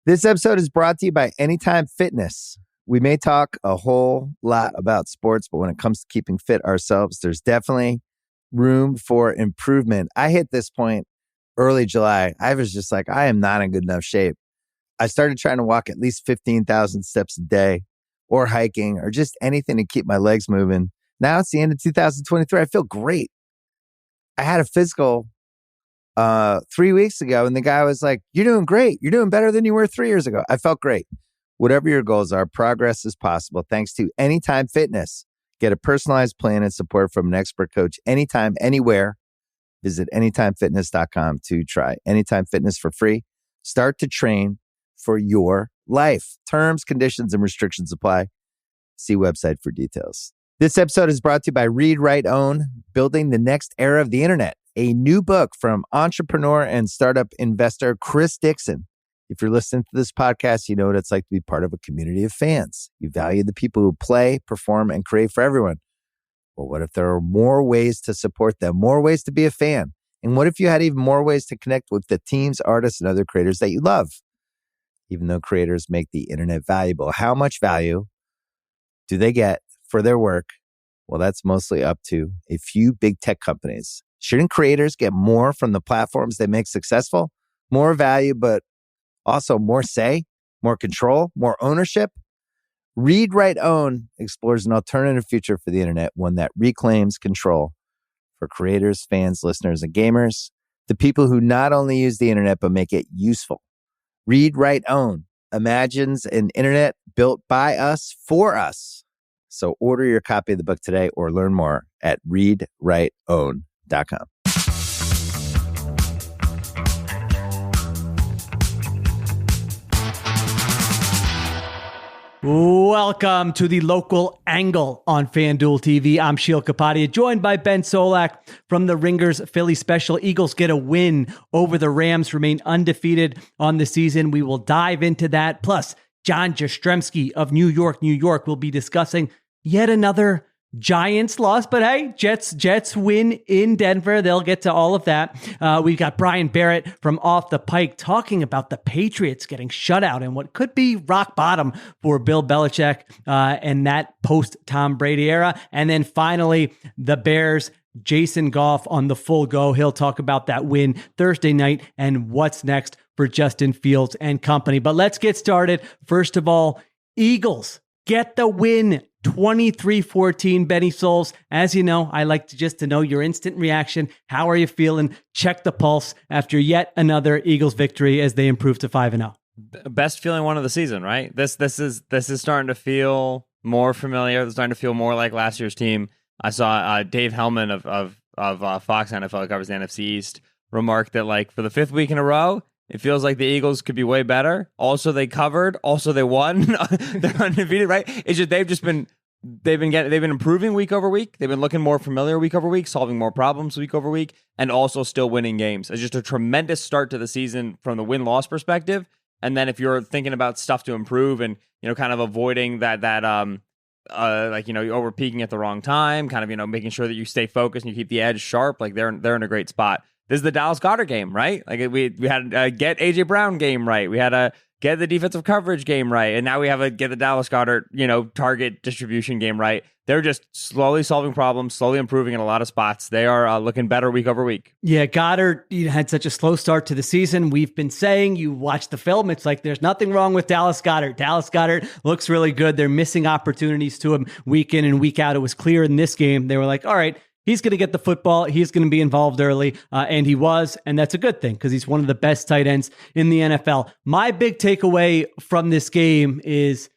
This episode is brought to you by Anytime Fitness. We may talk a whole lot about sports, but when it comes to keeping fit ourselves, there's definitely room for improvement. I hit this point early July. I was just like, I am not in good enough shape. I started trying to walk at least 15,000 steps a day or hiking or just anything to keep my legs moving. Now it's the end of 2023. I feel great. I had a physical 3 weeks ago, and the guy was like, you're doing great. You're doing better than you were 3 years ago. I felt great. Whatever your goals are, progress is possible thanks to Anytime Fitness. Get a personalized plan and support from an expert coach anytime, anywhere. Visit anytimefitness.com to try Anytime Fitness for free. Start to train for your life. Terms, conditions, and restrictions apply. See website for details. This episode is brought to you by Read, Write, Own, Building the Next Era of the Internet, a new book from entrepreneur and startup investor Chris Dixon. If you're listening to this podcast, you know what it's like to be part of a community of fans. You value the people who play, perform, and create for everyone. Well, what if there are more ways to support them, more ways to be a fan? And what if you had even more ways to connect with the teams, artists, and other creators that you love? Even though creators make the internet valuable, how much value do they get for their work? Well, that's mostly up to a few big tech companies. Shouldn't creators get more from the platforms they make successful? More value, but also more say, more control, more ownership? Read, Write, Own explores an alternative future for the internet, one that reclaims control for creators, fans, listeners, and gamers, the people who not only use the internet, but make it useful. Read, Write, Own imagines an internet built by us for us. So order your copy of the book today or learn more at readwriteown.com. Welcome to the local angle on FanDuel TV. I'm Sheil Kapadia, joined by Ben Solak from the Ringers Philly Special. Eagles get a win over the Rams, remain undefeated on the season. We will dive into that. Plus, John Jastremski of New York will be discussing yet another Giants loss, but hey, Jets win in Denver. They'll get to all of that. We've got Brian Barrett from Off the Pike talking about the Patriots getting shut out and what could be rock bottom for Bill Belichick and that post-Tom Brady era. And then finally, the Bears, Jason Goff on the full go. He'll talk about that win Thursday night and what's next for Justin Fields and company. But let's get started. First of all, Eagles get the win 23-14, Benny Souls. As you know, I like to know your instant reaction. How are you feeling? Check the pulse after yet another Eagles victory as they improve to 5-0. Best feeling one of the season, right? This is starting to feel more familiar. It's starting to feel more like last year's team. I saw Dave Hellman of Fox NFL, covers the NFC East, remark that like for the fifth week in a row, it feels like the Eagles could be way better. Also, they covered. Also, they won. They're undefeated, right? It's just they've been improving week over week. They've been looking more familiar week over week, solving more problems week over week, and also still winning games. It's just a tremendous start to the season from the win-loss perspective. And then if you're thinking about stuff to improve and kind of avoiding that over peaking at the wrong time, kind of making sure that you stay focused and you keep the edge sharp, like they're in a great spot. This is the Dallas Goedert game, right? Like we had a get AJ Brown game right. We had a get the defensive coverage game right. And now we have a get the Dallas Goedert, target distribution game right. They're just slowly solving problems, slowly improving in a lot of spots. They are looking better week over week. Yeah, Goddard had such a slow start to the season. We've been saying, you watch the film, it's like there's nothing wrong with Dallas Goedert. Dallas Goedert looks really good. They're missing opportunities to him week in and week out. It was clear in this game. They were like, all right, he's going to get the football. He's going to be involved early, and he was, and that's a good thing because he's one of the best tight ends in the NFL. My big takeaway from this game is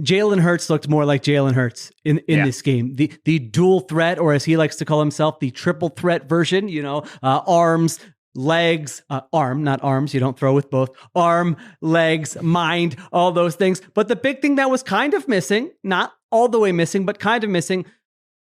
Jalen Hurts looked more like Jalen Hurts in this game. The dual threat, or as he likes to call himself, the triple threat version, arms, legs, arm, not arms. You don't throw with both. Arm, legs, mind, all those things. But the big thing that was kind of missing, not all the way missing, but kind of missing,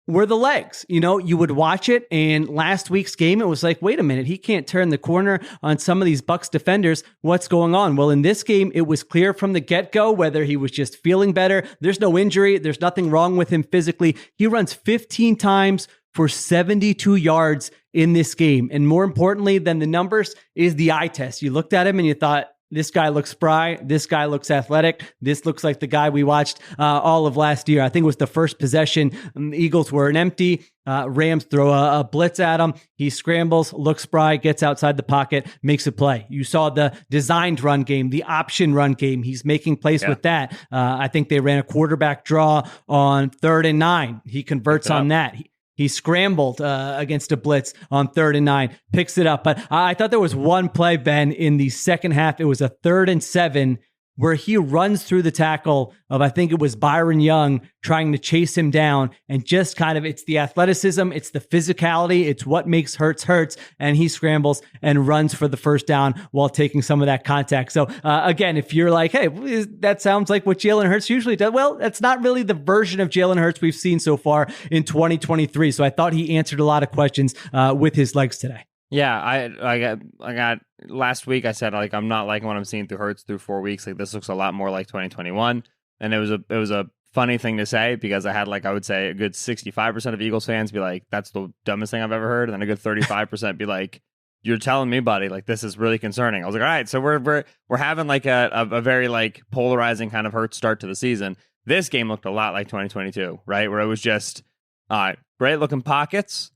were the legs. You would watch it, and last week's game, it was like, wait a minute, he can't turn the corner on some of these Bucs defenders. What's going on? Well, in this game, it was clear from the get-go whether he was just feeling better. There's no injury. There's nothing wrong with him physically. He runs 15 times for 72 yards in this game. And more importantly than the numbers is the eye test. You looked at him and you thought, this guy looks spry. This guy looks athletic. This looks like the guy we watched all of last year. I think it was the first possession. The Eagles were an empty. Rams throw a blitz at him. He scrambles, looks spry, gets outside the pocket, makes a play. You saw the designed run game, the option run game. He's making plays with that. I think they ran a quarterback draw on 3rd and 9. He converts on that. He scrambled against a blitz on 3rd and 9, picks it up. But I thought there was one play, Ben, in the second half. It was a 3rd and 7 where he runs through the tackle of, I think it was Byron Young, trying to chase him down. And just kind of, it's the athleticism, it's the physicality, it's what makes Hurts. And he scrambles and runs for the first down while taking some of that contact. So again, if you're like, hey, that sounds like what Jalen Hurts usually does. Well, that's not really the version of Jalen Hurts we've seen so far in 2023. So I thought he answered a lot of questions with his legs today. Yeah, I got last week. I said like I'm not liking what I'm seeing through Hurts through 4 weeks. Like this looks a lot more like 2021, and it was a funny thing to say because I had I would say a good 65% of Eagles fans be like, "That's the dumbest thing I've ever heard," and then a good 35% be like, "You're telling me, buddy, like this is really concerning." I was like, "All right, so we're having like a very like polarizing kind of Hurts start to the season." This game looked a lot like 2022, right? Where it was just great looking pockets.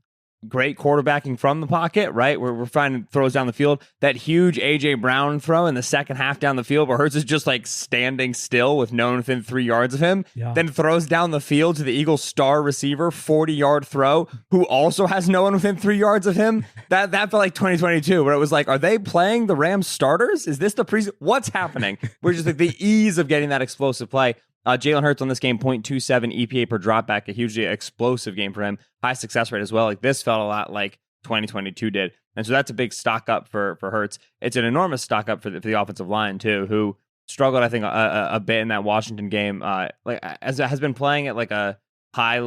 Great quarterbacking from the pocket, right? We're finding throws down the field. That huge A.J. Brown throw in the second half down the field where Hurts is just like standing still with no one within 3 yards of him. Yeah. Then throws down the field to the Eagles star receiver, 40-yard throw, who also has no one within 3 yards of him. That felt like 2022 where it was like, are they playing the Rams starters? Is this the what's happening? We're just like the ease of getting that explosive play. Jalen Hurts on this game, 0.27 EPA per dropback, a hugely explosive game for him. High success rate as well. Like this felt a lot like 2022 did. And so that's a big stock up for Hurts. It's an enormous stock up for the offensive line too, who struggled, I think, a bit in that Washington game. As has been playing at like a high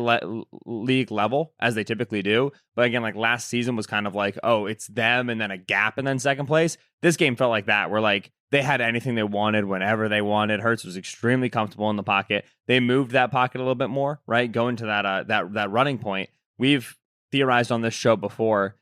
league level as they typically do. But again, like last season was kind of like, oh, it's them and then a gap and then second place. This game felt like that, where like they had anything they wanted whenever they wanted. Hurts was extremely comfortable in the pocket. They moved that pocket a little bit more, right? Going to that running point. We've theorized on this show before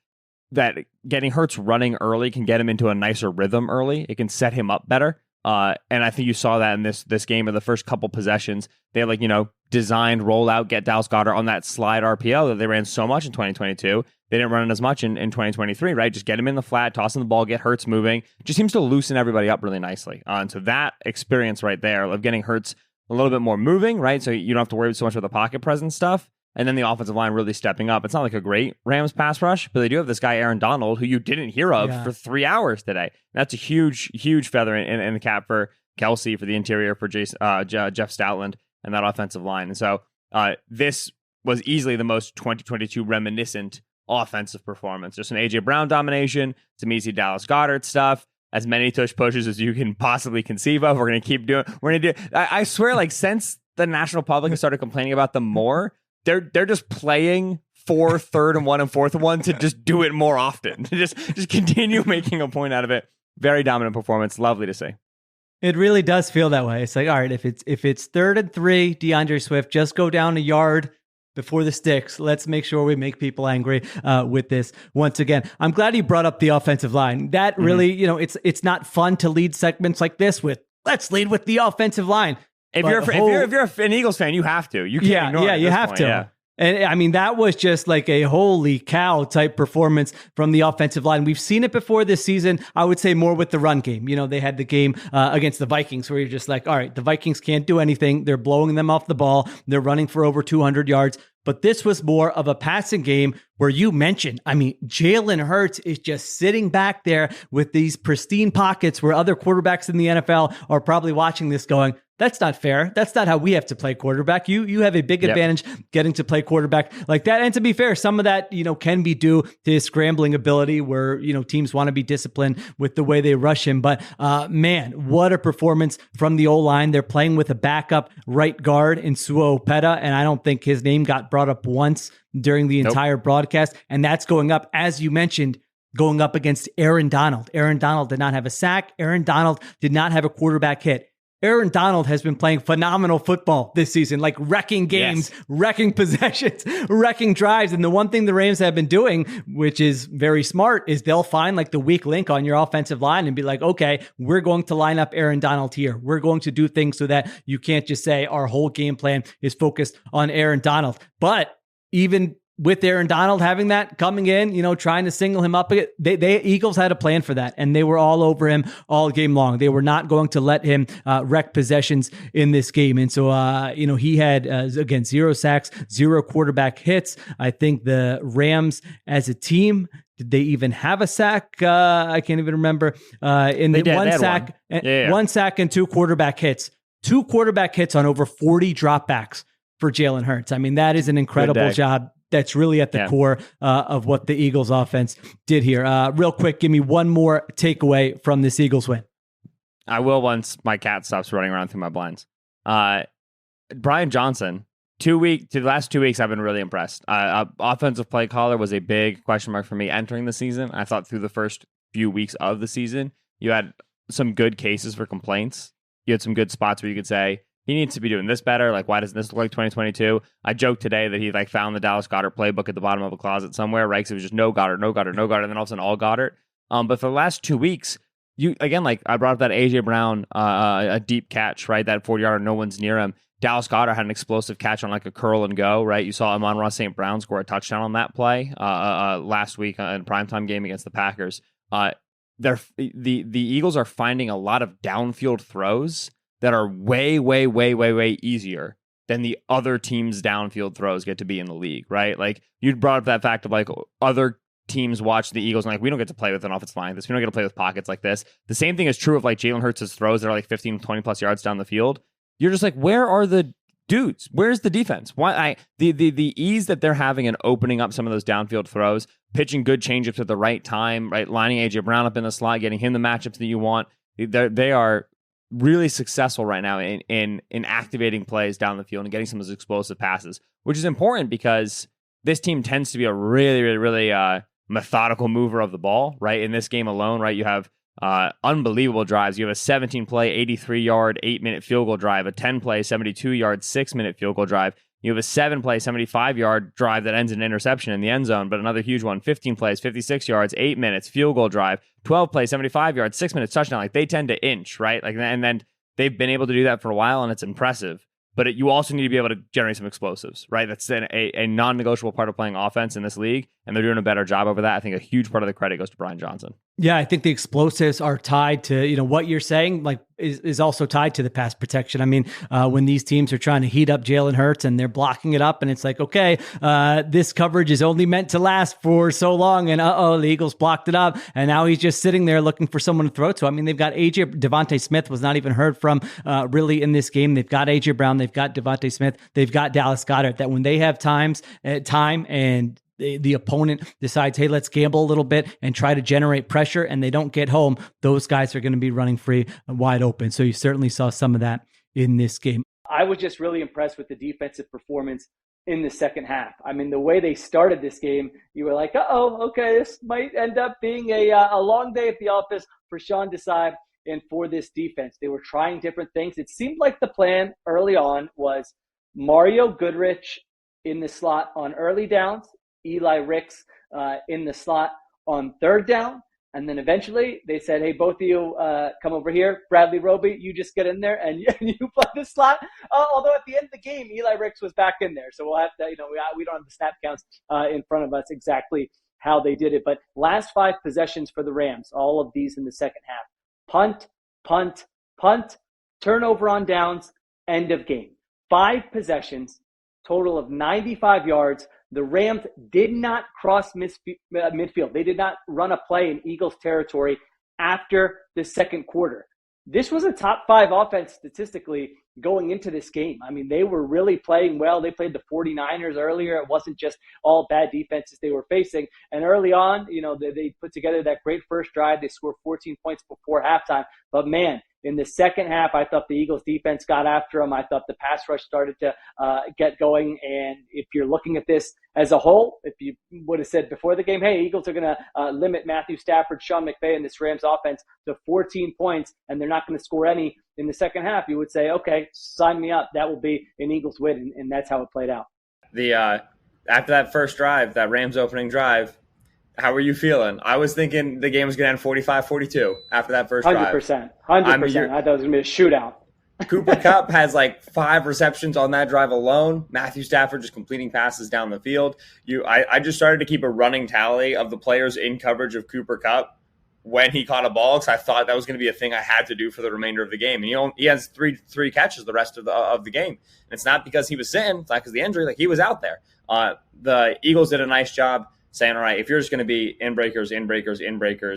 that getting Hurts running early can get him into a nicer rhythm early. It can set him up better. And I think you saw that in this game of the first couple possessions. They had designed rollout, get Dallas Goedert on that slide RPO that they ran so much in 2022. They didn't run it as much in 2023, right? Just get him in the flat, tossing the ball, get Hurts moving. Just seems to loosen everybody up really nicely. And so that experience right there of getting Hurts a little bit more moving, right? So you don't have to worry so much about the pocket presence stuff. And then the offensive line really stepping up. It's not like a great Rams pass rush, but they do have this guy, Aaron Donald, who you didn't hear of for 3 hours today. That's a huge, huge feather in the cap for Kelsey, for the interior, for Jeff Stoutland, and that offensive line. And so this was easily the most 2022 reminiscent offensive performance. Just some A.J. Brown domination, some easy Dallas Goedert stuff, as many tush pushes as you can possibly conceive of. We're going to keep doing. We're going to do. I swear, like since the national public has started complaining about them more, they're just playing for 3rd and 1 and 4th and 1 to just do it more often. just continue making a point out of it. Very dominant performance. Lovely to see. It really does feel that way. It's like, all right, if it's 3rd and 3, DeAndre Swift, just go down a yard before the sticks. Let's make sure we make people angry with this once again. I'm glad you brought up the offensive line. That really, it's not fun to lead segments like this with, let's lead with the offensive line. If you're an Eagles fan, you have to. You can't ignore it. You have to. Yeah. And I mean, that was just like a holy cow type performance from the offensive line. We've seen it before this season. I would say more with the run game. They had the game against the Vikings where you're just like, all right, the Vikings can't do anything. They're blowing them off the ball. They're running for over 200 yards. But this was more of a passing game where you mentioned, I mean, Jalen Hurts is just sitting back there with these pristine pockets where other quarterbacks in the NFL are probably watching this going, that's not fair. That's not how we have to play quarterback. You have a big advantage getting to play quarterback like that. And to be fair, some of that, can be due to his scrambling ability where, teams want to be disciplined with the way they rush him. But man, what a performance from the O-line. They're playing with a backup right guard in Suo Opeta, and I don't think his name got brought up once during the entire broadcast. And that's going up, as you mentioned, going up against Aaron Donald. Aaron Donald did not have a sack. Aaron Donald did not have a quarterback hit. Aaron Donald has been playing phenomenal football this season, like wrecking games, wrecking possessions, wrecking drives. And the one thing the Rams have been doing, which is very smart, is they'll find like the weak link on your offensive line and be like, okay, we're going to line up Aaron Donald here. We're going to do things so that you can't just say our whole game plan is focused on Aaron Donald. But even with Aaron Donald having that coming in, trying to single him up, they Eagles had a plan for that, and they were all over him all game long. They were not going to let him wreck possessions in this game. And so, he had, again, 0 sacks, 0 quarterback hits. I think the Rams as a team, did they even have a sack? I can't even remember. One sack and 2 quarterback hits. 2 quarterback hits on over 40 dropbacks for Jalen Hurts. I mean, that is an incredible job. That's really at the core of what the Eagles offense did here. Real quick, give me one more takeaway from this Eagles win. I will once my cat stops running around through my blinds. Brian Johnson, the last 2 weeks, I've been really impressed. Offensive play caller was a big question mark for me entering the season. I thought through the first few weeks of the season, you had some good cases for complaints. You had some good spots where you could say, he needs to be doing this better. Like, why doesn't this look like 2022? I joked today that he found the Dallas Goedert playbook at the bottom of a closet somewhere, right? Because it was just no Goddard, no Goddard, no Goddard, and then all of a sudden all Goddard. But for the last 2 weeks, I brought up that AJ Brown, a deep catch, right? That 40-yarder, no one's near him. Dallas Goedert had an explosive catch on like a curl and go, right? You saw Amon-Ra St. Brown score a touchdown on that play last week in a primetime game against the Packers. The Eagles are finding a lot of downfield throws that are way, way, way, way, way easier than the other team's downfield throws get to be in the league, right? Like, you brought up that fact of like other teams watch the Eagles and like, we don't get to play with an offensive line like this. We don't get to play with pockets like this. The same thing is true of like Jalen Hurts' throws that are like 15, 20 plus yards down the field. You're just like, where are the dudes? Where's the defense? The ease that they're having in opening up some of those downfield throws, pitching good changeups at the right time, right? Lining AJ Brown up in the slot, getting him the matchups that you want. They are really successful right now in activating plays down the field and getting some of those explosive passes, which is important because this team tends to be a really, really, really methodical mover of the ball, right? In this game alone, right, you have unbelievable drives. You have a 17-play, 83-yard, 8-minute field goal drive, a 10-play, 72-yard, 6-minute field goal drive. You have a 7-play, 75-yard drive that ends in an interception in the end zone, but another huge one, 15 plays, 56 yards, 8 minutes, field goal drive, 12 plays, 75 yards, 6 minutes touchdown. Like, they tend to inch, right? Like, and then they've been able to do that for a while, and it's impressive. But you also need to be able to generate some explosives, right? That's a non-negotiable part of playing offense in this league, and they're doing a better job over that. I think a huge part of the credit goes to Brian Johnson. Yeah, I think the explosives are tied to, what you're saying, like is also tied to the pass protection. I mean, when these teams are trying to heat up Jalen Hurts and they're blocking it up and it's like, okay, this coverage is only meant to last for so long. And the Eagles blocked it up. And now he's just sitting there looking for someone to throw to. I mean, they've got Devontae Smith was not even heard from really in this game. They've got AJ Brown. They've got Devontae Smith. They've got Dallas Goedert, that when they have time and the opponent decides, hey, let's gamble a little bit and try to generate pressure, and they don't get home, those guys are going to be running free wide open. So you certainly saw some of that in this game. I was just really impressed with the defensive performance in the second half. I mean, the way they started this game, you were like, okay, this might end up being a long day at the office for Sean Desai and for this defense. They were trying different things. It seemed like the plan early on was Mario Goodrich in the slot on early downs, Eli Ricks in the slot on third down. And then eventually they said, hey, both of you come over here. Bradley Roby, you just get in there and you play the slot. Although at the end of the game, Eli Ricks was back in there. So we'll have to, we don't have the snap counts in front of us exactly how they did it. But last 5 possessions for the Rams, all of these in the second half. Punt, punt, punt, turnover on downs, end of game. 5 possessions, total of 95 yards. The Rams did not cross midfield. They did not run a play in Eagles territory after the second quarter. This was a top 5 offense statistically going into this game. I mean, they were really playing well. They played the 49ers earlier. It wasn't just all bad defenses they were facing. And early on, they put together that great first drive. They scored 14 points before halftime. But man, In the second half, I thought the Eagles defense got after them. I thought the pass rush started to get going. And if you're looking at this as a whole, if you would have said before the game, hey, Eagles are going to limit Matthew Stafford, Sean McVay, and this Rams offense to 14 points, and they're not going to score any in the second half, you would say, okay, sign me up. That will be an Eagles win, and that's how it played out. After that first drive, that Rams opening drive, how were you feeling? I was thinking the game was going to end 45-42 after that first 100%, drive. 100%. I thought it was going to be a shootout. Cooper Kupp has like 5 receptions on that drive alone. Matthew Stafford just completing passes down the field. I just started to keep a running tally of the players in coverage of Cooper Kupp when he caught a ball, because I thought that was going to be a thing I had to do for the remainder of the game. And he has three catches the rest of the game. And it's not because he was sitting. It's not because of the injury. Like, he was out there. The Eagles did a nice job saying, all right, if you're just going to be in breakers,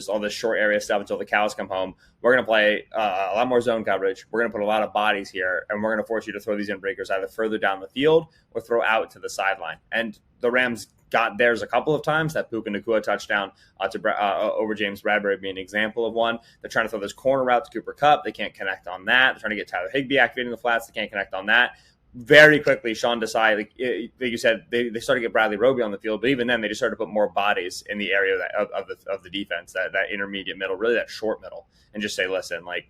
all this short area stuff until the cows come home, we're going to play a lot more zone coverage. We're going to put a lot of bodies here, and we're going to force you to throw these in breakers either further down the field or throw out to the sideline. And the Rams got theirs a couple of times. That Puka Nacua touchdown over James Bradbury being an example of one. They're trying to throw this corner route to Cooper Kupp. They can't connect on that. They're trying to get Tyler Higbee activating the flats. They can't connect on that. Very quickly, Sean Desai, like you said, they started to get Bradley Roby on the field, but even then, they just started to put more bodies in the area of the defense, that intermediate middle, really that short middle, and just say, listen, like,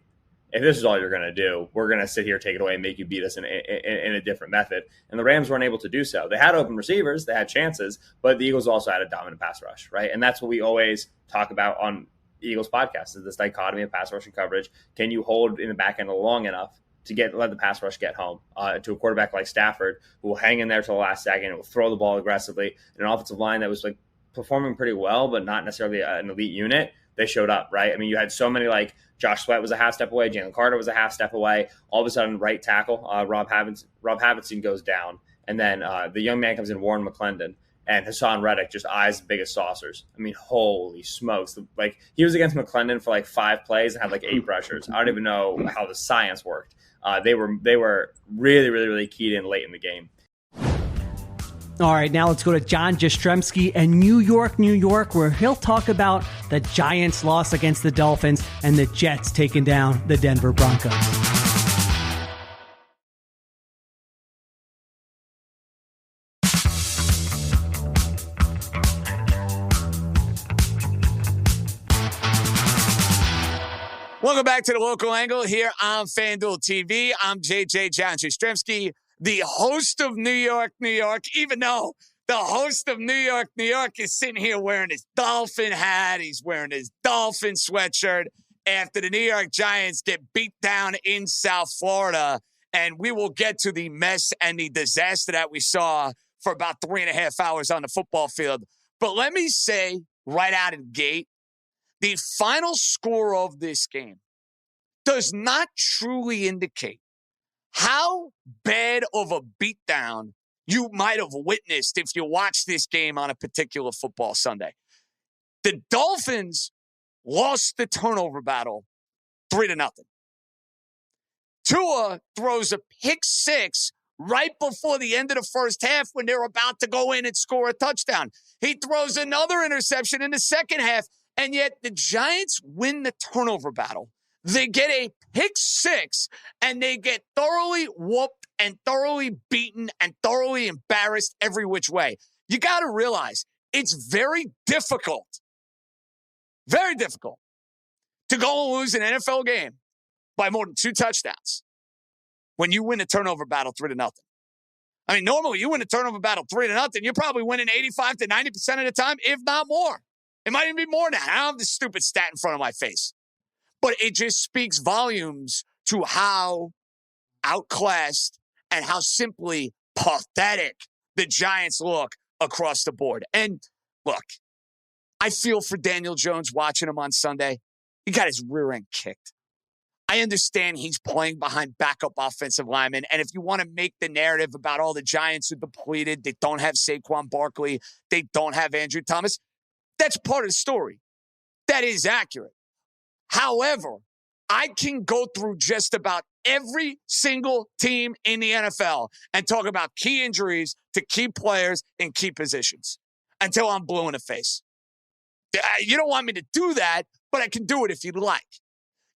if this is all you're going to do, we're going to sit here, take it away, and make you beat us in a different method. And the Rams weren't able to do so. They had open receivers, they had chances, but the Eagles also had a dominant pass rush, right? And that's what we always talk about on Eagles podcasts, is this dichotomy of pass rush and coverage. Can you hold in the back end long enough to let the pass rush get home to a quarterback like Stafford, who will hang in there till the last second and will throw the ball aggressively, and an offensive line that was like performing pretty well, but not necessarily an elite unit? They showed up, right? I mean, you had so many, like Josh Sweat was a half step away, Jalen Carter was a half step away. All of a sudden, right tackle Rob Havenstein goes down, and then the young man comes in, Warren McClendon, and Hassan Reddick just eyes the biggest saucers. I mean, holy smokes. Like, he was against McClendon for like 5 plays and had like 8 pressures. I don't even know how the science worked. They were really, really, really keyed in late in the game. All right, now let's go to John Jastremski and New York, where he'll talk about the Giants' loss against the Dolphins and the Jets taking down the Denver Broncos. Welcome back to the Local Angle here on FanDuel TV. I'm JJ John Jastremski, the host of New York, even though the host of New York is sitting here wearing his Dolphin hat. He's wearing his Dolphin sweatshirt after the New York Giants get beat down in South Florida. And we will get to the mess and the disaster that we saw for about 3.5 hours on the football field. But let me say right out of the gate, the final score of this game does not truly indicate how bad of a beatdown you might have witnessed if you watched this game on a particular football Sunday. The Dolphins lost the turnover battle 3-0. Tua throws a pick 6 right before the end of the first half when they're about to go in and score a touchdown. He throws another interception in the second half. And yet the Giants win the turnover battle. They get a pick 6, and they get thoroughly whooped and thoroughly beaten and thoroughly embarrassed every which way. You got to realize it's very difficult to go and lose an NFL game by more than 2 touchdowns when you win a turnover battle 3-0. I mean, normally you win a turnover battle 3-0, you're probably winning 85 to 90% of the time, if not more. It might even be more than that. I don't have this stupid stat in front of my face. But it just speaks volumes to how outclassed and how simply pathetic the Giants look across the board. And look, I feel for Daniel Jones watching him on Sunday. He got his rear end kicked. I understand he's playing behind backup offensive linemen. And if you want to make the narrative about all the Giants are depleted, they don't have Saquon Barkley, they don't have Andrew Thomas, that's part of the story. That is accurate. However, I can go through just about every single team in the NFL and talk about key injuries to key players in key positions until I'm blue in the face. You don't want me to do that, but I can do it if you'd like.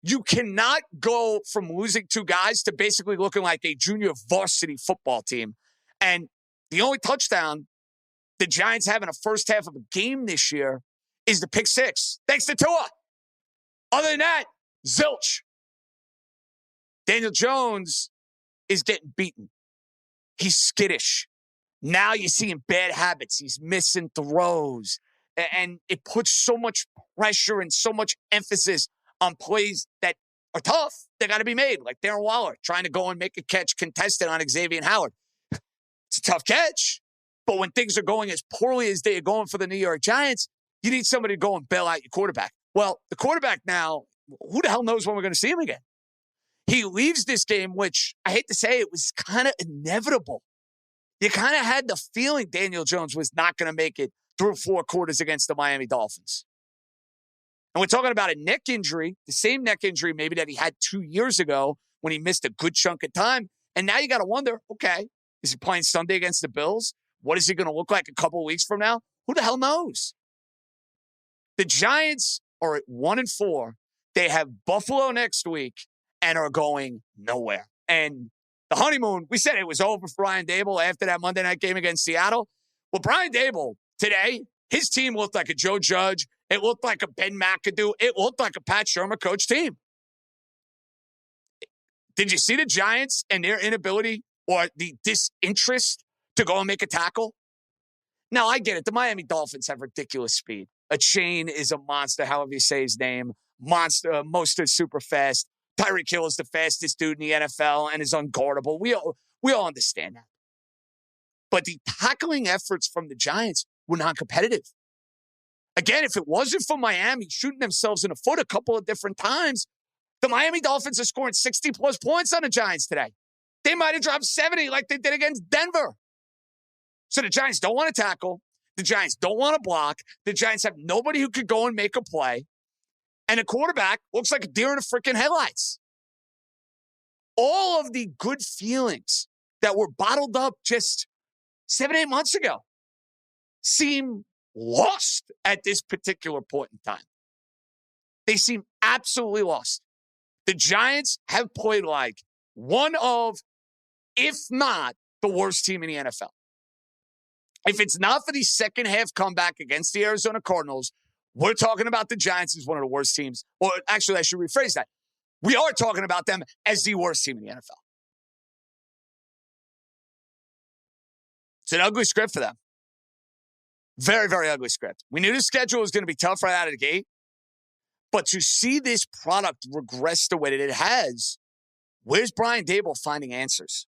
You cannot go from losing 2 guys to basically looking like a junior varsity football team. And the only touchdown the Giants have in a first half of a game this year is the pick 6. Thanks to Tua. Other than that, zilch. Daniel Jones is getting beaten. He's skittish. Now you see him bad habits. He's missing throws. And it puts so much pressure and so much emphasis on plays that are tough. They got to be made, like Darren Waller trying to go and make a catch contested on Xavier Howard. It's a tough catch. But when things are going as poorly as they are going for the New York Giants, you need somebody to go and bail out your quarterback. Well, the quarterback now, who the hell knows when we're going to see him again? He leaves this game, which I hate to say it was kind of inevitable. You kind of had the feeling Daniel Jones was not going to make it through 4 quarters against the Miami Dolphins. And we're talking about a neck injury, the same neck injury maybe that he had 2 years ago when he missed a good chunk of time. And now you got to wonder, okay, is he playing Sunday against the Bills? What is he going to look like a couple of weeks from now? Who the hell knows? The Giants are at 1-4. They have Buffalo next week and are going nowhere. And the honeymoon, we said it was over for Brian Daboll after that Monday night game against Seattle. Well, Brian Daboll today, his team looked like a Joe Judge. It looked like a Ben McAdoo. It looked like a Pat Shermer coach team. Did you see the Giants and their inability or the disinterest to go and make a tackle? Now, I get it. The Miami Dolphins have ridiculous speed. A chain is a monster, however you say his name. Monster, Mostert's super fast. Tyreek Hill is the fastest dude in the NFL and is unguardable. We all understand that. But the tackling efforts from the Giants were non-competitive. Again, if it wasn't for Miami shooting themselves in the foot a couple of different times, the Miami Dolphins are scoring 60-plus points on the Giants today. They might have dropped 70 like they did against Denver. So the Giants don't want to tackle. The Giants don't want to block. The Giants have nobody who could go and make a play. And the quarterback looks like a deer in the freaking headlights. All of the good feelings that were bottled up just 7-8 months ago seem lost at this particular point in time. They seem absolutely lost. The Giants have played like one of, if not, the worst team in the NFL. If it's not for the second half comeback against the Arizona Cardinals, we're talking about the Giants as one of the worst teams. Or actually, I should rephrase that. We are talking about them as the worst team in the NFL. It's an ugly script for them. Very, very ugly script. We knew the schedule was going to be tough right out of the gate. But to see this product regress the way that it has, where's Brian Daboll finding answers?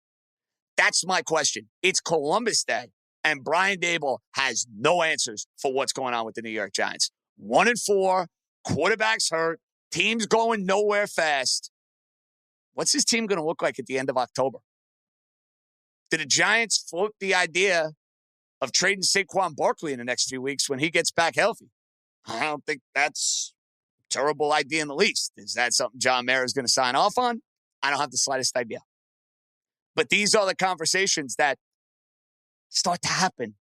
That's my question. It's Columbus Day, and Brian Daboll has no answers for what's going on with the New York Giants. 1-4, quarterback's hurt, team's going nowhere fast. What's his team going to look like at the end of October? Did the Giants float the idea of trading Saquon Barkley in the next few weeks when he gets back healthy? I don't think that's a terrible idea in the least. Is that something John Mara is going to sign off on? I don't have the slightest idea. But these are the conversations that start to happen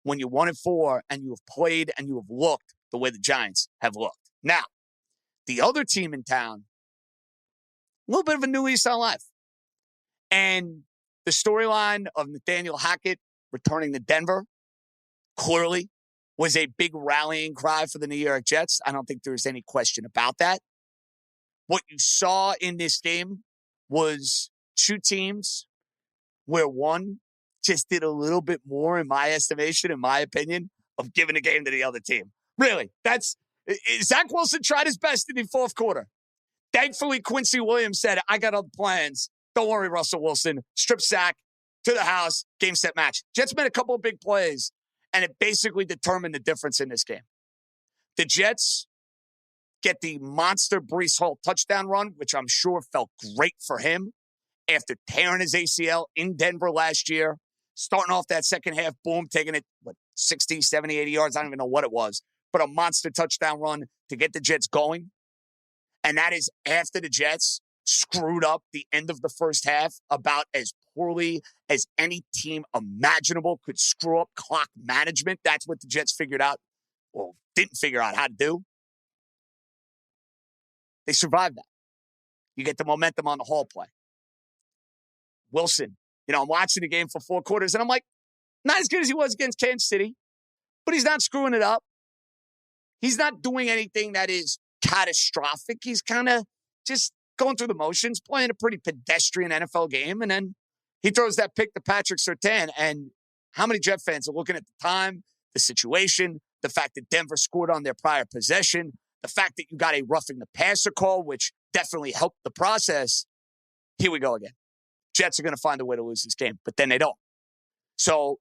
when you're 1-4 and you have played and you have looked the way the Giants have looked. Now, the other team in town, a little bit of a new lease on life. And the storyline of Nathaniel Hackett returning to Denver clearly was a big rallying cry for the New York Jets. I don't think there's any question about that. What you saw in this game was two teams where one just did a little bit more, in my estimation, in my opinion, of giving the game to the other team. Really, Zach Wilson tried his best in the fourth quarter. Thankfully, Quincy Williams said, I got other plans. Don't worry, Russell Wilson. Strip sack to the house, game, set, match. Jets made a couple of big plays, and it basically determined the difference in this game. The Jets get the monster Breece Hall touchdown run, which I'm sure felt great for him after tearing his ACL in Denver last year. Starting off that second half, boom, taking it, 60, 70, 80 yards. I don't even know what it was. But a monster touchdown run to get the Jets going. And that is after the Jets screwed up the end of the first half about as poorly as any team imaginable could screw up clock management. That's what the Jets figured out, or didn't figure out how to do. They survived that. You get the momentum on the Hall play. Wilson, I'm watching the game for 4 quarters, and I'm like, not as good as he was against Kansas City, but he's not screwing it up. He's not doing anything that is catastrophic. He's kind of just going through the motions, playing a pretty pedestrian NFL game, and then he throws that pick to Patrick Surtain. And how many Jet fans are looking at the time, the situation, the fact that Denver scored on their prior possession, the fact that you got a roughing the passer call, which definitely helped the process. Here we go again. Jets are going to find a way to lose this game, but then they don't. So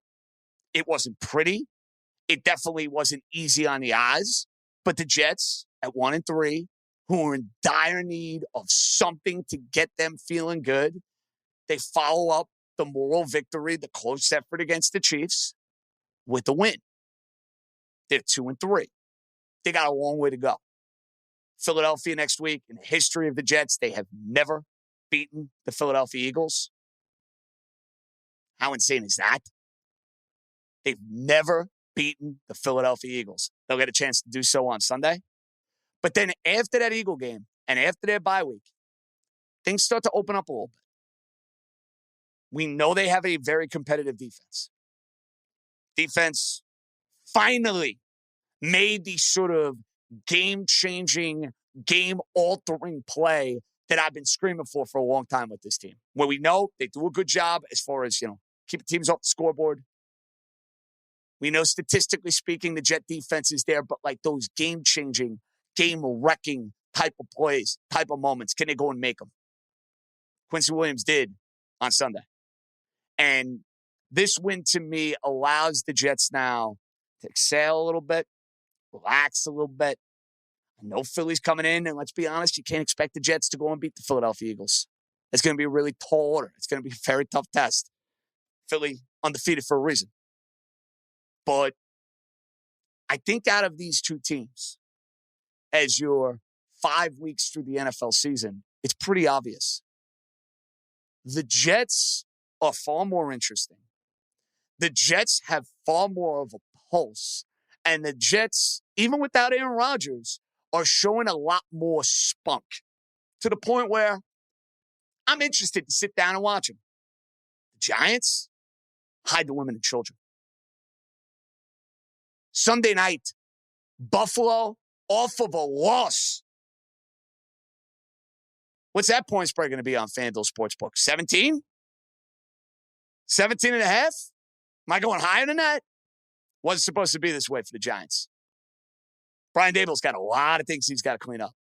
it wasn't pretty. It definitely wasn't easy on the eyes. But the Jets at 1-3, who are in dire need of something to get them feeling good, they follow up the moral victory, the close effort against the Chiefs, with a win. They're 2-3. They got a long way to go. Philadelphia next week. In the history of the Jets, they have never beaten the Philadelphia Eagles. How insane is that? They've never beaten the Philadelphia Eagles. They'll get a chance to do so on Sunday. But then after that Eagle game and after their bye week, things start to open up a little bit. We know they have a very competitive defense. Defense finally made the sort of game-changing, game-altering play that I've been screaming for a long time with this team, where we know they do a good job as far as, keeping teams off the scoreboard. We know statistically speaking, the Jet defense is there, but like those game-changing, game-wrecking type of plays, type of moments, can they go and make them? Quincy Williams did on Sunday. And this win, to me, allows the Jets now to exhale a little bit, relax a little bit. I know Philly's coming in, and let's be honest, you can't expect the Jets to go and beat the Philadelphia Eagles. It's going to be a really tall order. It's going to be a very tough test. Philly undefeated for a reason. But I think out of these two teams, as you're 5 weeks through the NFL season, it's pretty obvious. The Jets are far more interesting. The Jets have far more of a pulse. And the Jets, even without Aaron Rodgers, are showing a lot more spunk, to the point where I'm interested to sit down and watch them. The Giants hide the women and children. Sunday night, Buffalo off of a loss. What's that point spread going to be on FanDuel Sportsbook? 17? 17 and a half? Am I going higher than that? Wasn't supposed to be this way for the Giants. Brian Daboll's got a lot of things he's got to clean up.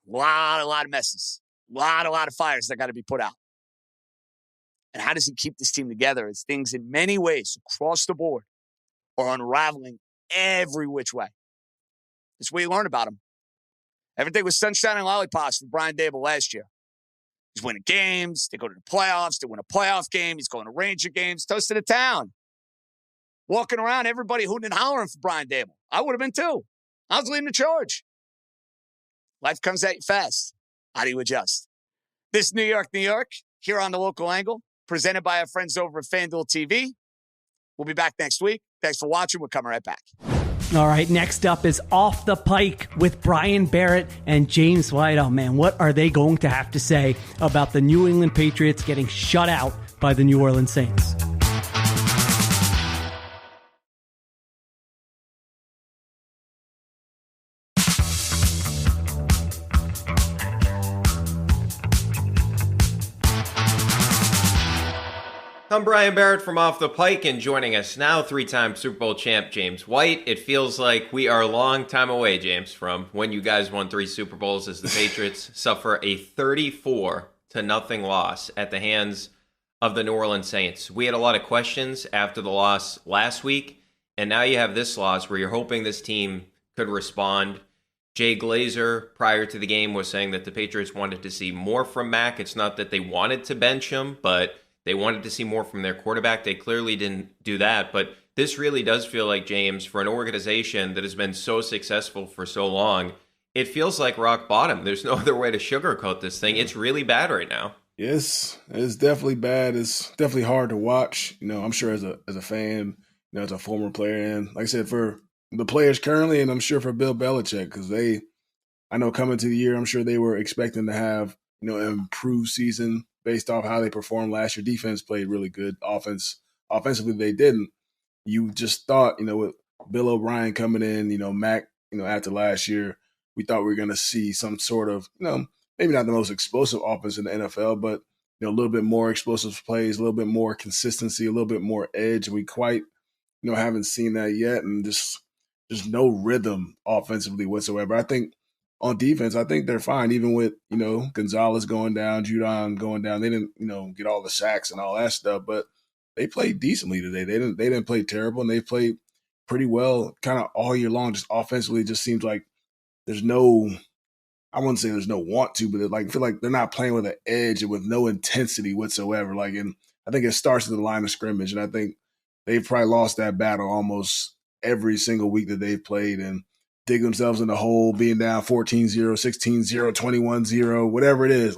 A lot of messes. A lot of fires that got to be put out. And how does he keep this team together as things in many ways across the board are unraveling every which way? That's where you learn about him. Everything was sunshine and lollipops for Brian Daboll last year. He's winning games. They go to the playoffs. They win a playoff game. He's going to Ranger games. Toast of the town. Walking around, everybody hooting and hollering for Brian Daboll. I would have been too. I was leading the charge. Life comes at you fast. How do you adjust? This New York, here on the Local Angle, presented by our friends over at FanDuel TV. We'll be back next week. Thanks for watching. We're coming right back. All right, next up is Off the Pike with Brian Barrett and James White. Oh, man, what are they going to have to say about the New England Patriots getting shut out by the New Orleans Saints? I'm Brian Barrett from Off the Pike, and joining us now, 3-time Super Bowl champ James White. It feels like we are a long time away, James, from when you guys won 3 Super Bowls as the Patriots suffer a 34-0 loss at the hands of the New Orleans Saints. We had a lot of questions after the loss last week, and now you have this loss where you're hoping this team could respond. Jay Glazer, prior to the game, was saying that the Patriots wanted to see more from Mac. It's not that they wanted to bench him, but they wanted to see more from their quarterback. They clearly didn't do that. But this really does feel like, James, for an organization that has been so successful for so long, it feels like rock bottom. There's no other way to sugarcoat this thing. It's really bad right now. Yes, it's definitely bad. It's definitely hard to watch. I'm sure as a fan, as a former player, and like I said, for the players currently, and I'm sure for Bill Belichick, because they I know coming to the year, I'm sure they were expecting to have, an improved season based off how they performed last year. Defense played really good. Offensively, they didn't. You just thought, with Bill O'Brien coming in, Mac, after last year, we thought we were going to see some sort of, maybe not the most explosive offense in the NFL, but, a little bit more explosive plays, a little bit more consistency, a little bit more edge. We quite, haven't seen that yet. And just no rhythm offensively whatsoever. I think on defense, I think they're fine, even with, Gonzalez going down, Judon going down. They didn't, get all the sacks and all that stuff, but they played decently today. They didn't play terrible, and they played pretty well kind of all year long. Just offensively, it just seems like there's no – I wouldn't say there's no want to, but I feel like they're not playing with an edge and with no intensity whatsoever. And I think it starts at the line of scrimmage, and I think they've probably lost that battle almost every single week that they've played and dig themselves in the hole, being down 14-0, 16-0, 21-0, whatever it is.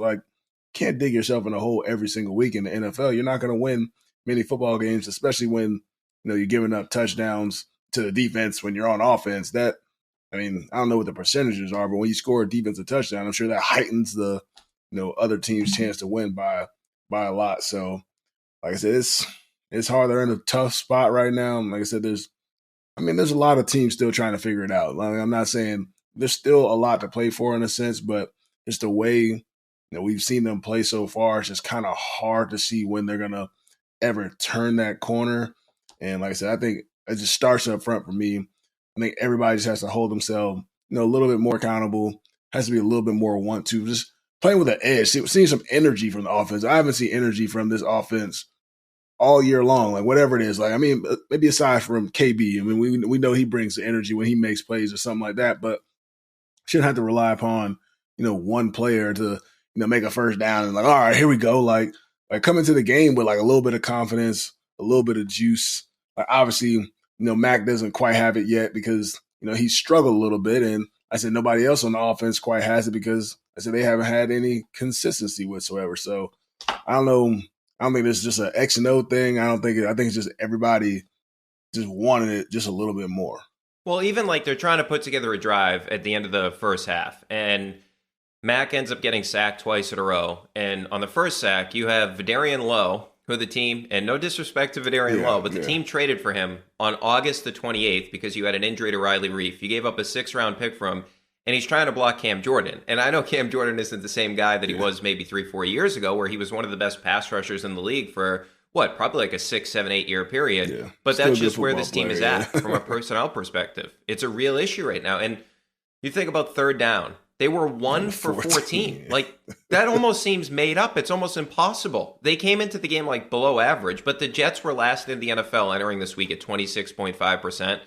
Can't dig yourself in a hole every single week in the NFL. You're not going to win many football games, especially when, you're giving up touchdowns to the defense when you're on offense. I don't know what the percentages are, but when you score a defensive touchdown, I'm sure that heightens the, other team's chance to win by a lot. So, like I said, it's hard. They're in a tough spot right now. And like I said, there's a lot of teams still trying to figure it out. I'm not saying there's still a lot to play for in a sense, but it's the way, we've seen them play so far. It's just kind of hard to see when they're going to ever turn that corner. And like I said, I think it just starts up front for me. I think everybody just has to hold themselves, a little bit more accountable, has to be a little bit more want to, just playing with an edge, seeing some energy from the offense. I haven't seen energy from this offense all year long, whatever it is. Maybe aside from KB, we know he brings the energy when he makes plays or something like that, but shouldn't have to rely upon, one player to, make a first down and all right, here we go. Come into the game with a little bit of confidence, a little bit of juice. Obviously, Mac doesn't quite have it yet because, he struggled a little bit. And I said nobody else on the offense quite has it because I said they haven't had any consistency whatsoever. So I don't know. I don't think it's just an X and O thing. I think it's just everybody just wanted it just a little bit more. Well, even they're trying to put together a drive at the end of the first half, and Mac ends up getting sacked twice in a row. And on the first sack, you have Vidarian Lowe, who the team, and no disrespect to Vidarian Lowe, but the team traded for him on August the 28th because you had an injury to Riley Reif. You gave up a 6th-round pick for him, and he's trying to block Cam Jordan. And I know Cam Jordan isn't the same guy that he was maybe 3-4 years ago, where he was one of the best pass rushers in the league for, probably a 6, 7, 8 year period. Yeah. But still that's just where this team is at from a personnel perspective. It's a real issue right now. And you think about third down. They were 1 for 14. That almost seems made up. It's almost impossible. They came into the game below average, but the Jets were last in the NFL entering this week at 26.5%.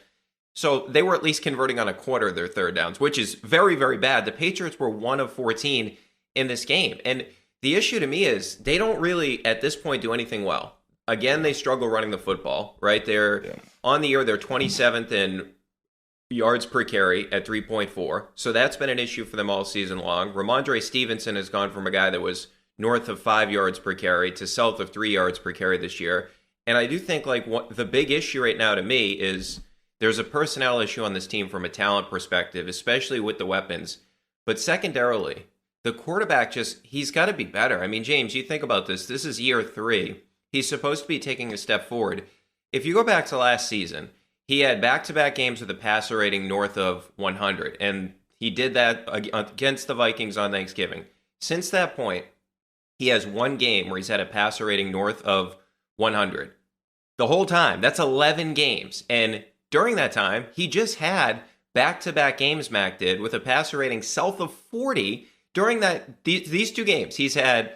So they were at least converting on a quarter of their third downs, which is very, very bad. The Patriots were 1 of 14 in this game. And the issue to me is they don't really, at this point, do anything well. Again, they struggle running the football, right? On the year, they're 27th in yards per carry at 3.4. So that's been an issue for them all season long. Ramondre Stevenson has gone from a guy that was north of 5 yards per carry to south of 3 yards per carry this year. And I do think the big issue right now to me is there's a personnel issue on this team from a talent perspective, especially with the weapons. But secondarily, the quarterback he's got to be better. James, you think about this. This is year 3. He's supposed to be taking a step forward. If you go back to last season, he had back-to-back games with a passer rating north of 100, and he did that against the Vikings on Thanksgiving. Since that point, he has one game where he's had a passer rating north of 100. The whole time, that's 11 games. And during that time, he just had back-to-back games, Mac did, with a passer rating south of 40. During these 2 games, he's had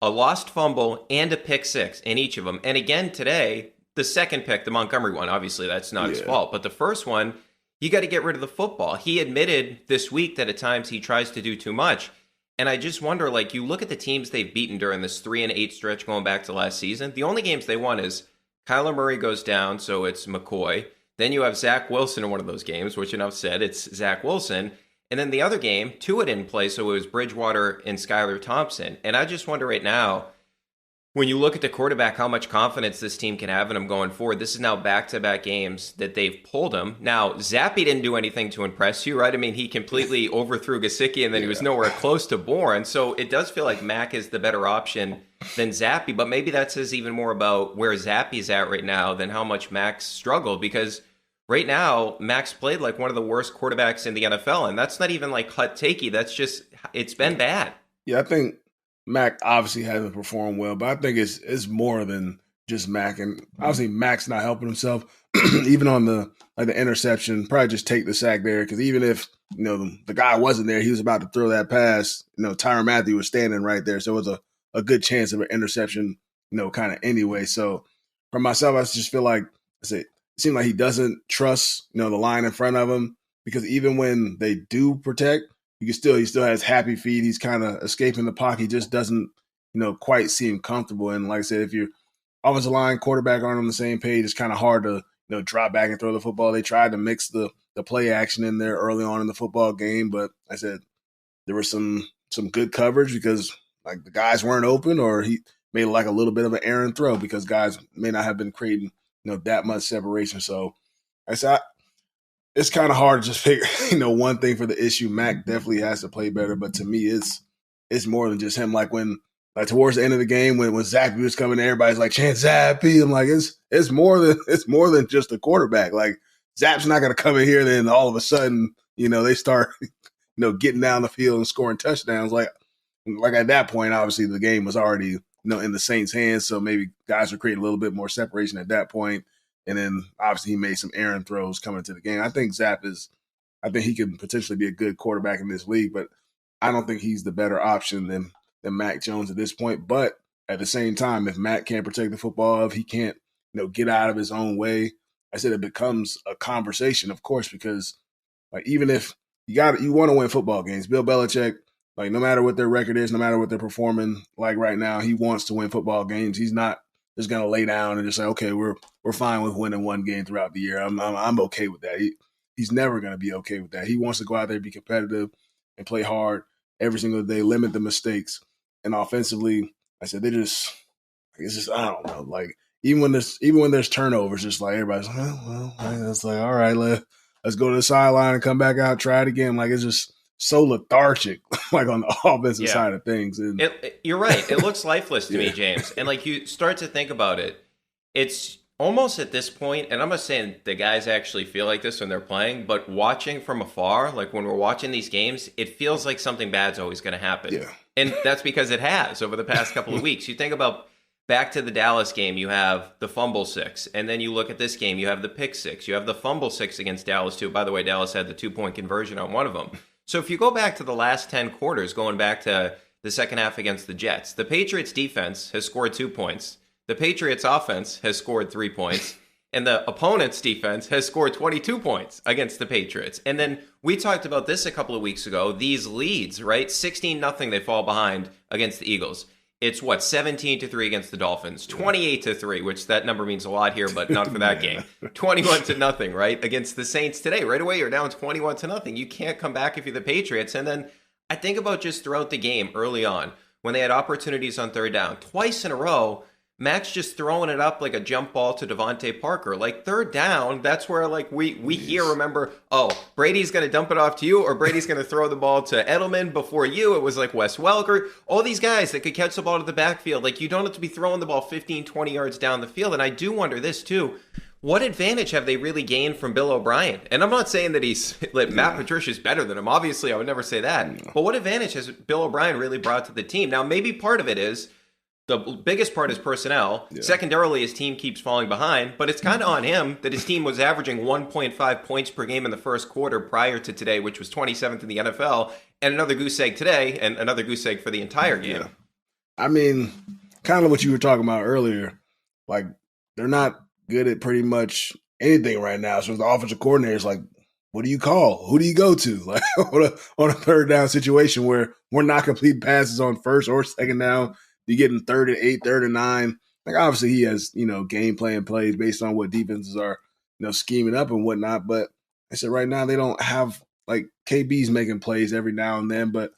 a lost fumble and a pick 6 in each of them. And again today, the second pick, the Montgomery one, obviously that's not his fault. But the first one, you got to get rid of the football. He admitted this week that at times he tries to do too much. And I just wonder, you look at the teams they've beaten during this 3-8 stretch going back to last season. The only games they won is Kyler Murray goes down, so it's McCoy. Then you have Zach Wilson in one of those games, which enough said, it's Zach Wilson. And then the other game, Tua didn't play, so it was Bridgewater and Skylar Thompson. And I just wonder right now, when you look at the quarterback, how much confidence this team can have in him going forward. This is now back-to-back games that they've pulled him. Now, Zappe didn't do anything to impress you, right? I mean, he completely overthrew Gesicki, and then he was nowhere close to Bourne. So it does feel like Mac is the better option than Zappe, but maybe that says even more about where Zappe's at right now than how much Mac's struggled, because right now, Mac's played like one of the worst quarterbacks in the NFL, and that's not even like hot takey. That's just, it's been bad. Yeah, I think Mac obviously hasn't performed well, but I think it's more than just Mac. And obviously Mac's not helping himself. Even on the interception, probably just take the sack there, because even if the guy wasn't there, he was about to throw that pass. Tyrann Mathieu was standing right there, so it was a good chance of an interception. Kind of anyway. So for myself, I just feel like it seems like he doesn't trust the line in front of him, because even when they do protect, he still has happy feet. He's kind of escaping the pocket. He just doesn't, quite seem comfortable. And like I said, if your offensive line, quarterback aren't on the same page, it's kind of hard to, drop back and throw the football. They tried to mix the play action in there early on in the football game, but like I said, there was some good coverage because like the guys weren't open, or he made like a little bit of an errant throw because guys may not have been creating, that much separation. So like I said, it's kind of hard to just pick, one thing for the issue. Mac definitely has to play better, but to me, it's more than just him. Like towards the end of the game, when Zappe was coming, everybody's like, "Chance Zappe." I'm like, it's more than just the quarterback. Like Zappe's not going to come in here, then all of a sudden, they start, getting down the field and scoring touchdowns. Like at that point, obviously the game was already, in the Saints' hands. So maybe guys are creating a little bit more separation at that point. And then obviously he made some errant throws coming into the game. I think he could potentially be a good quarterback in this league, but I don't think he's the better option than Mac Jones at this point. But at the same time, if Mac can't protect the football, if he can't, get out of his own way, I said it becomes a conversation, of course, because like even if you want to win football games, Bill Belichick, like no matter what their record is, no matter what they're performing like right now, he wants to win football games. He's not just going to lay down and just say, okay, we're fine with winning one game throughout the year. I'm okay with that. He's never going to be okay with that. He wants to go out there, be competitive, and play hard every single day, limit the mistakes. And offensively, I said it's just I don't know. Like even when there's turnovers, just like everybody's like, well, it's like all right, let's go to the sideline and come back out, try it again. Like it's just so lethargic, like on the offensive side of things. And you're right. It looks lifeless to me, James. And like you start to think about it, it's almost at this point, and I'm not saying the guys actually feel like this when they're playing, but watching from afar, like when we're watching these games, it feels like something bad's always going to happen. Yeah. And that's because it has over the past couple of weeks. You think about back to the Dallas game, you have the fumble 6. And then you look at this game, you have the pick 6. You have the fumble 6 against Dallas, too. By the way, Dallas had the 2-point conversion on one of them. So if you go back to the last 10 quarters, going back to the second half against the Jets, the Patriots defense has scored 2 points. The Patriots offense has scored 3 points. And the opponent's defense has scored 22 points against the Patriots. And then we talked about this a couple of weeks ago, these leads, right? 16-0 they fall behind against the Eagles. It's 17-3 against the Dolphins, 28-3, which that number means a lot here, but not for that game. 21-0, right? Against the Saints today. Right away, you're down 21-0. You can't come back if you're the Patriots. And then I think about just throughout the game early on, when they had opportunities on third down, twice in a row, Mac's just throwing it up like a jump ball to Devontae Parker. Like third down, that's where like we remember, Brady's going to dump it off to you, or Brady's going to throw the ball to Edelman. Before you, it was like Wes Welker. All these guys that could catch the ball to the backfield. Like you don't have to be throwing the ball 15, 20 yards down the field. And I do wonder this too. What advantage have they really gained from Bill O'Brien? And I'm not saying that Matt Patricia's better than him. Obviously, I would never say that. But what advantage has Bill O'Brien really brought to the team? Now, maybe part of it is the biggest part is personnel. Yeah. Secondarily, his team keeps falling behind, but it's kind of on him that his team was averaging 1.5 points per game in the first quarter prior to today, which was 27th in the NFL, and another goose egg today, and another goose egg for the entire game. Yeah. I mean, kind of what you were talking about earlier. Like, they're not good at pretty much anything right now. So the offensive coordinator is like, what do you call? Who do you go to? Like on a third down situation where we're not completing passes on first or second down. You're getting 3rd and 8, 3rd and 9. Like obviously he has, game plan plays based on what defenses are, scheming up and whatnot. But I said right now they don't have like KB's making plays every now and then, but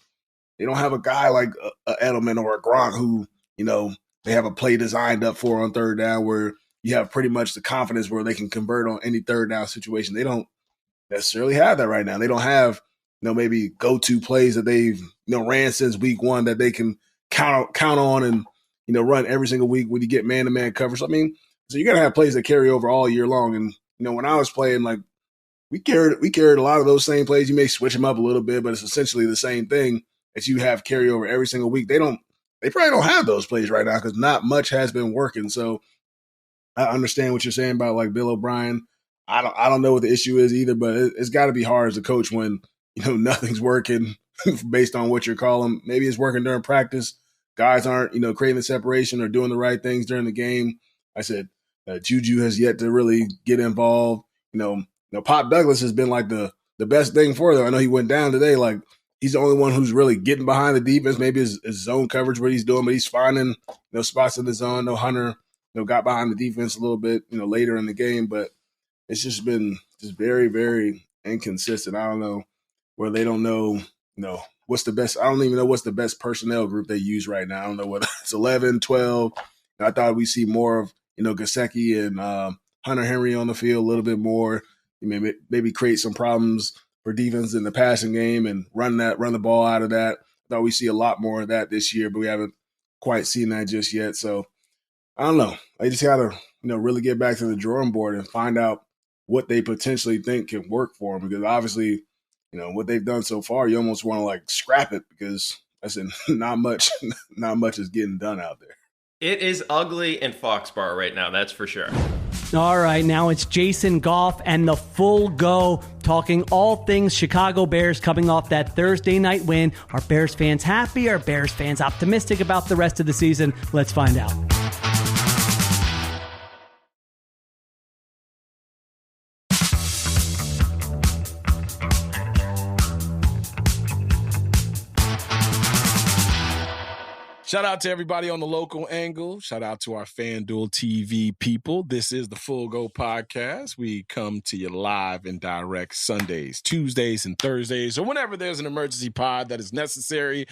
they don't have a guy like a Edelman or a Gronk who, they have a play designed up for on third down where you have pretty much the confidence where they can convert on any third down situation. They don't necessarily have that right now. They don't have, maybe go-to plays that they've, ran since week one that they can count on and, run every single week when you get man-to-man coverage. I mean, so you got to have plays that carry over all year long. And, when I was playing, like, we carried a lot of those same plays. You may switch them up a little bit, but it's essentially the same thing that you have carry over every single week. They probably don't have those plays right now because not much has been working. So I understand what you're saying about like Bill O'Brien. I don't know what the issue is either, but it's got to be hard as a coach when nothing's working based on what you're calling. Maybe it's working during practice. Guys aren't creating the separation or doing the right things during the game. I said Juju has yet to really get involved. Pop Douglas has been like the best thing for them. I know he went down today. Like he's the only one who's really getting behind the defense. Maybe his zone coverage, what he's doing, but he's finding spots in the zone. No Hunter, got behind the defense a little bit, later in the game. But it's just been very, very inconsistent. I don't know where they don't know, what's the best. I don't even know what's the best personnel group they use right now. I don't know whether it's 11, 12. I thought we'd see more of, Gesicki and Hunter Henry on the field a little bit more. Maybe create some problems for defense in the passing game and run the ball out of that. I thought we see a lot more of that this year, but we haven't quite seen that just yet. So I don't know. I just got to, really get back to the drawing board and find out what they potentially think can work for them. Because obviously, what they've done so far, you almost want to like scrap it because I said not much is getting done out there. It is ugly in Foxborough right now, that's for sure. All right, now it's Jason Goff and the full go, talking all things Chicago Bears coming off that Thursday night win. Are Bears fans happy? Are Bears fans optimistic about the rest of the season? Let's find out. Shout out to everybody on the local angle. Shout out to our FanDuel TV people. This is the Full Go Podcast. We come to you live and direct Sundays, Tuesdays, and Thursdays, or whenever there's an emergency pod that is necessary.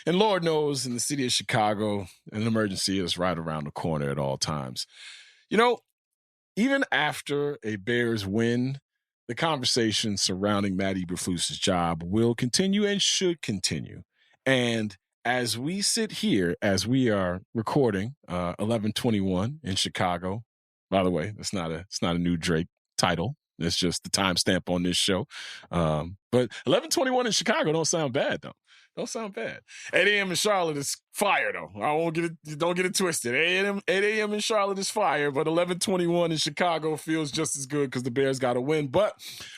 And Lord knows, in the city of Chicago, an emergency is right around the corner at all times. Even after a Bears win, the conversation surrounding Matt Eberflus's job will continue and should continue. And as we sit here, as we are recording 11:21 in Chicago, by the way, it's not a new Drake title. It's just the timestamp on this show. But 11:21 in Chicago don't sound bad, though. Don't sound bad. 8 a.m. in Charlotte is fire, though. Don't get it twisted. 8 a.m. in Charlotte is fire, but 11:21 in Chicago feels just as good because the Bears got to win. But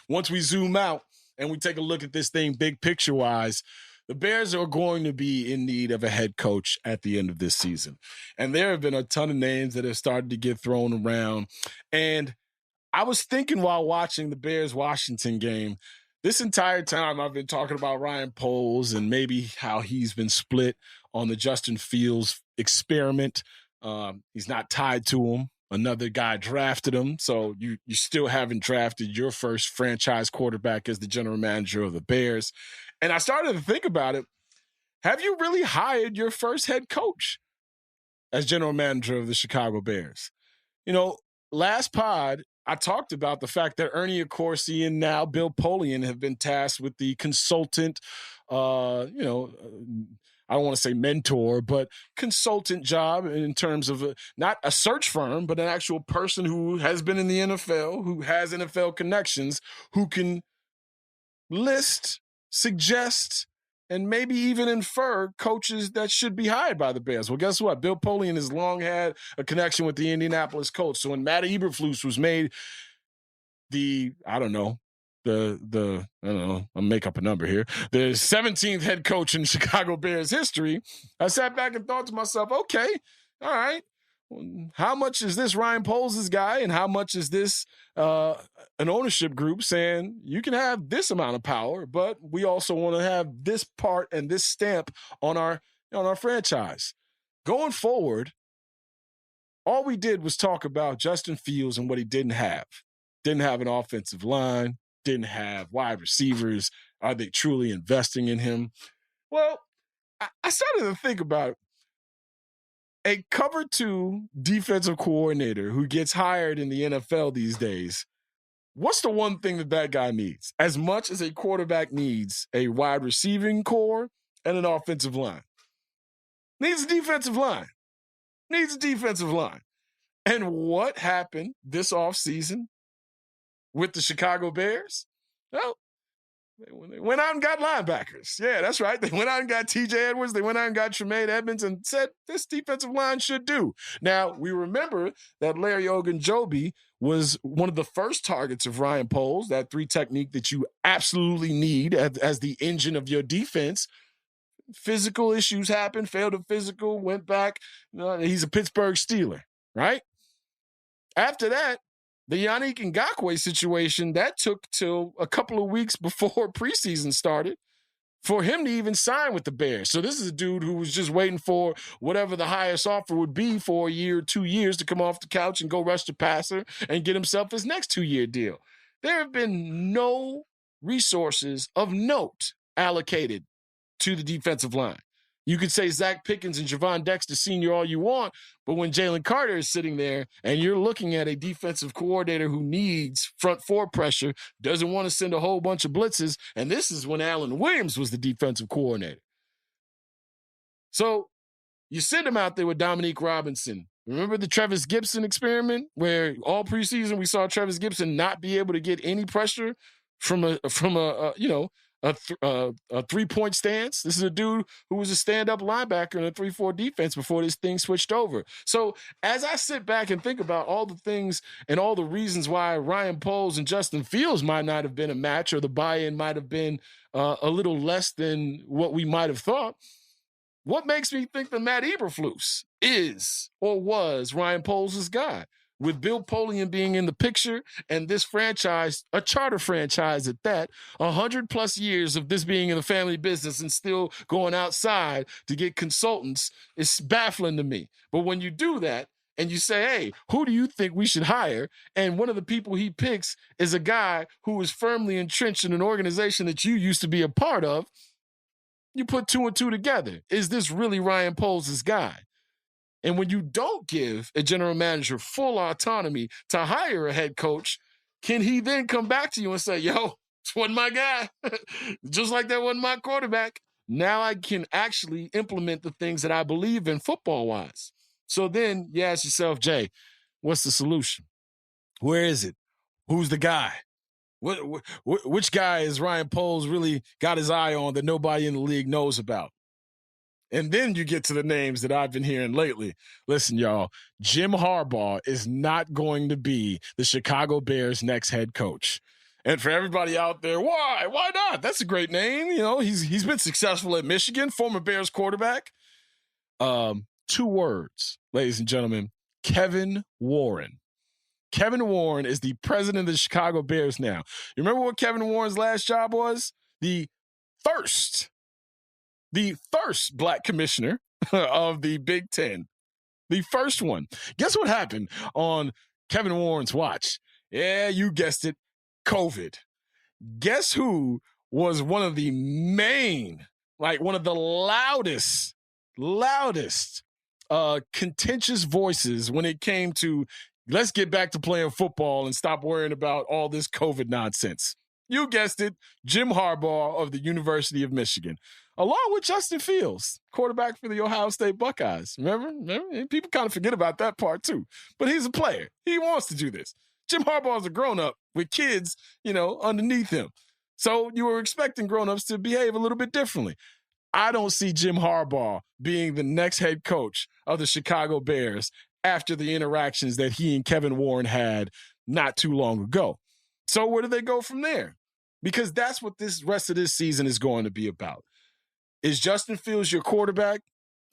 once we zoom out and we take a look at this thing big picture-wise, the Bears are going to be in need of a head coach at the end of this season. And there have been a ton of names that have started to get thrown around. And I was thinking while watching the Bears-Washington game, this entire time I've been talking about Ryan Poles and maybe how he's been split on the Justin Fields experiment. He's not tied to him. Another guy drafted him, so you still haven't drafted your first franchise quarterback as the general manager of the Bears. And I started to think about it. Have you really hired your first head coach as general manager of the Chicago Bears? Last pod, I talked about the fact that Ernie Accorsi and now Bill Polian have been tasked with the consultant, I don't want to say mentor, but consultant job in terms of not a search firm, but an actual person who has been in the NFL, who has NFL connections, who can list, suggest, and maybe even infer coaches that should be hired by the Bears. Well, guess what? Bill Polian has long had a connection with the Indianapolis Colts. So when Matt Eberflus was made I'll make up a number here, the 17th head coach in Chicago Bears history, I sat back and thought to myself, okay, all right, how much is this Ryan Poles' guy and how much is this an ownership group saying you can have this amount of power, but we also want to have this part and this stamp on our franchise. Going forward, all we did was talk about Justin Fields and what he didn't have. Didn't have an offensive line, didn't have wide receivers. Are they truly investing in him? Well, I started to think about a cover 2 defensive coordinator who gets hired in the NFL these days, what's the one thing that guy needs? As much as a quarterback needs a wide receiving core and an offensive line. Needs a defensive line. And what happened this offseason with the Chicago Bears? Well, they went out and got linebackers. Yeah, that's right. They went out and got T.J. Edwards. They went out and got Tremaine Edmonds and said this defensive line should do. Now, we remember that Larry Ogunjobi was one of the first targets of Ryan Poles, that 3 technique that you absolutely need as the engine of your defense. Physical issues happened, failed a physical, went back. He's a Pittsburgh Steeler, right? After that, the Yannick Ngakoue situation, that took till a couple of weeks before preseason started for him to even sign with the Bears. So this is a dude who was just waiting for whatever the highest offer would be for a year or 2 years to come off the couch and go rush the passer and get himself his next 2-year deal. There have been no resources of note allocated to the defensive line. You could say Zach Pickens and Javon Dexter Sr. all you want, but when Jalen Carter is sitting there and you're looking at a defensive coordinator who needs front 4 pressure, doesn't want to send a whole bunch of blitzes, and this is when Alan Williams was the defensive coordinator. So you send him out there with Dominique Robinson. Remember the Travis Gibson experiment where all preseason we saw Travis Gibson not be able to get any pressure from a 3-point stance? This is a dude who was a stand-up linebacker in a 3-4 defense before this thing switched over. So as I sit back and think about all the things and all the reasons why Ryan Poles and Justin Fields might not have been a match, or the buy-in might have been a little less than what we might have thought, what makes me think that Matt Eberflus is or was Ryan Poles' guy? With Bill Polian being in the picture and this franchise, a charter franchise at that, 100+ years of this being in the family business and still going outside to get consultants, it's baffling to me. But when you do that and you say, hey, who do you think we should hire? And one of the people he picks is a guy who is firmly entrenched in an organization that you used to be a part of, you put 2 and 2 together. Is this really Ryan Poles' guy? And when you don't give a general manager full autonomy to hire a head coach, can he then come back to you and say, yo, this wasn't my guy. Just like that wasn't my quarterback. Now I can actually implement the things that I believe in football-wise. So then you ask yourself, Jay, what's the solution? Where is it? Who's the guy? Which guy is Ryan Poles really got his eye on that nobody in the league knows about? And then you get to the names that I've been hearing lately. Listen, y'all, Jim Harbaugh is not going to be the Chicago Bears' next head coach. And for everybody out there, why? Why not? That's a great name. You know, he's been successful at Michigan, former Bears quarterback. 2 words, ladies and gentlemen, Kevin Warren. Kevin Warren is the president of the Chicago Bears now. You remember what Kevin Warren's last job was? The first Black commissioner of the Big Ten. The first one. Guess what happened on Kevin Warren's watch? Yeah, you guessed it, COVID. Guess who was one of the main, one of the loudest, contentious voices when it came to let's get back to playing football and stop worrying about all this COVID nonsense? You guessed it, Jim Harbaugh of the University of Michigan, along with Justin Fields, quarterback for the Ohio State Buckeyes. Remember? People kind of forget about that part too. But he's a player. He wants to do this. Jim Harbaugh is a grown-up with kids, underneath him. So you were expecting grown-ups to behave a little bit differently. I don't see Jim Harbaugh being the next head coach of the Chicago Bears after the interactions that he and Kevin Warren had not too long ago. So where do they go from there? Because that's what this rest of this season is going to be about. Is Justin Fields your quarterback?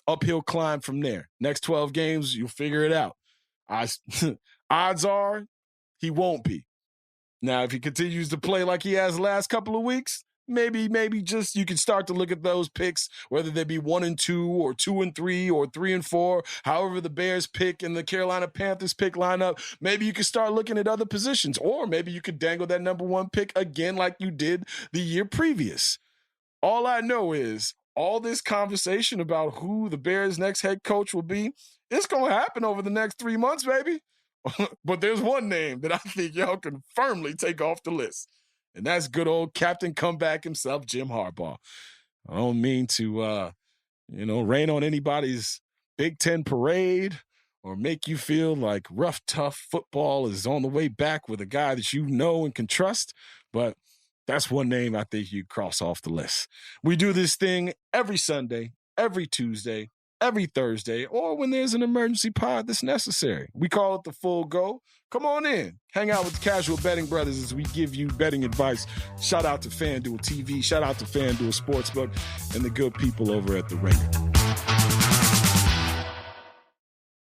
Uphill climb from there. Next 12 games, you'll figure it out. Odds are he won't be. Now, if he continues to play like he has the last couple of weeks, maybe just you can start to look at those picks, whether they be 1 and 2 or 2 and 3 or 3 and 4, however the Bears pick and the Carolina Panthers pick line up. Maybe you can start looking at other positions, or maybe you could dangle that number 1 pick again like you did the year previous. All I know is all this conversation about who the Bears' next head coach will be, it's going to happen over the next 3 months, baby. But there's one name that I think y'all can firmly take off the list, and that's good old Captain Comeback himself, Jim Harbaugh. I don't mean to, rain on anybody's Big Ten parade or make you feel like rough, tough football is on the way back with a guy that you know and can trust, but that's one name I think you cross off the list. We do this thing every Sunday, every Tuesday, every Thursday, or when there's an emergency pod that's necessary. We call it the Full Go. Come on in. Hang out with the Casual Betting Brothers as we give you betting advice. Shout out to FanDuel TV. Shout out to FanDuel Sportsbook and the good people over at The Ringer.